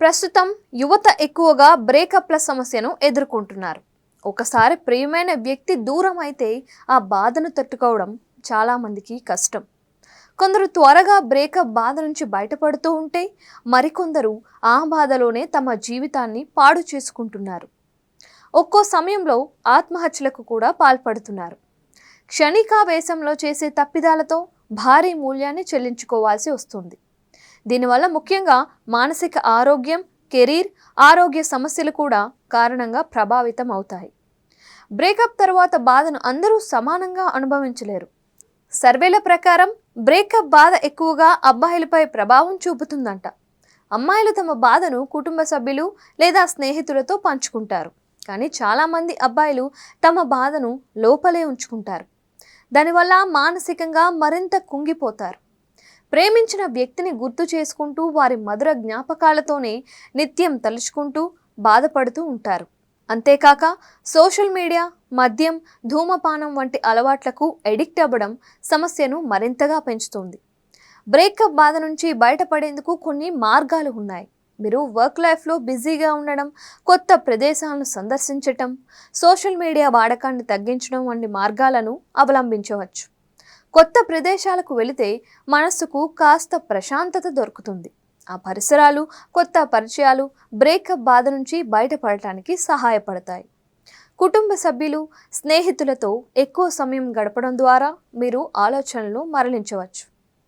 ప్రస్తుతం యువత ఎక్కువగా బ్రేకప్ల సమస్యను ఎదుర్కొంటున్నారు. ఒకసారి ప్రియమైన వ్యక్తి దూరం అయితే ఆ బాధను తట్టుకోవడం చాలా మందికి కష్టం. కొందరు త్వరగా బ్రేకప్ బాధ నుంచి బయటపడుతూ ఉంటే మరికొందరు ఆ బాధలోనే తమ జీవితాన్ని పాడు చేసుకుంటున్నారు. ఒక్కో సమయంలో ఆత్మహత్యలకు కూడా పాల్పడుతున్నారు. క్షణికావేశంలో చేసే తప్పిదాలతో భారీ మూల్యాన్ని చెల్లించుకోవాల్సి వస్తుంది. దీనివల్ల ముఖ్యంగా మానసిక ఆరోగ్యం, కెరీర్, ఆరోగ్య సమస్యలు కూడా కారణంగా ప్రభావితం అవుతాయి. బ్రేకప్ తర్వాత బాధను అందరూ సమానంగా అనుభవించలేరు. సర్వేల ప్రకారం బ్రేకప్ బాధ ఎక్కువగా అబ్బాయిలపై ప్రభావం చూపుతుందంట. అమ్మాయిలు తమ బాధను కుటుంబ సభ్యులు లేదా స్నేహితులతో పంచుకుంటారు. కానీ చాలామంది అబ్బాయిలు తమ బాధను లోపలే ఉంచుకుంటారు. దానివల్ల మానసికంగా మరింత కుంగిపోతారు. ప్రేమించిన వ్యక్తిని గుర్తు చేసుకుంటూ వారి మధుర జ్ఞాపకాలతోనే నిత్యం తలుచుకుంటూ బాధపడుతూ ఉంటారు. అంతేకాక సోషల్ మీడియా, మద్యం, ధూమపానం వంటి అలవాట్లకు ఎడిక్ట్ అవ్వడం సమస్యను మరింతగా పెంచుతుంది. బ్రేకప్ బాధ నుంచి బయటపడేందుకు కొన్ని మార్గాలు ఉన్నాయి. మీరు వర్క్ లైఫ్లో బిజీగా ఉండడం, కొత్త ప్రదేశాలను సందర్శించటం, సోషల్ మీడియా వాడకాన్ని తగ్గించడం వంటి మార్గాలను అవలంబించవచ్చు. కొత్త ప్రదేశాలకు వెళితే మనస్సుకు కాస్త ప్రశాంతత దొరుకుతుంది. ఆ పరిసరాలు, కొత్త పరిచయాలు బ్రేకప్ బాధ నుంచి బయటపడటానికి సహాయపడతాయి. కుటుంబ సభ్యులు, స్నేహితులతో ఎక్కువ సమయం గడపడం ద్వారా మీరు ఆలోచనలు మరలించవచ్చు.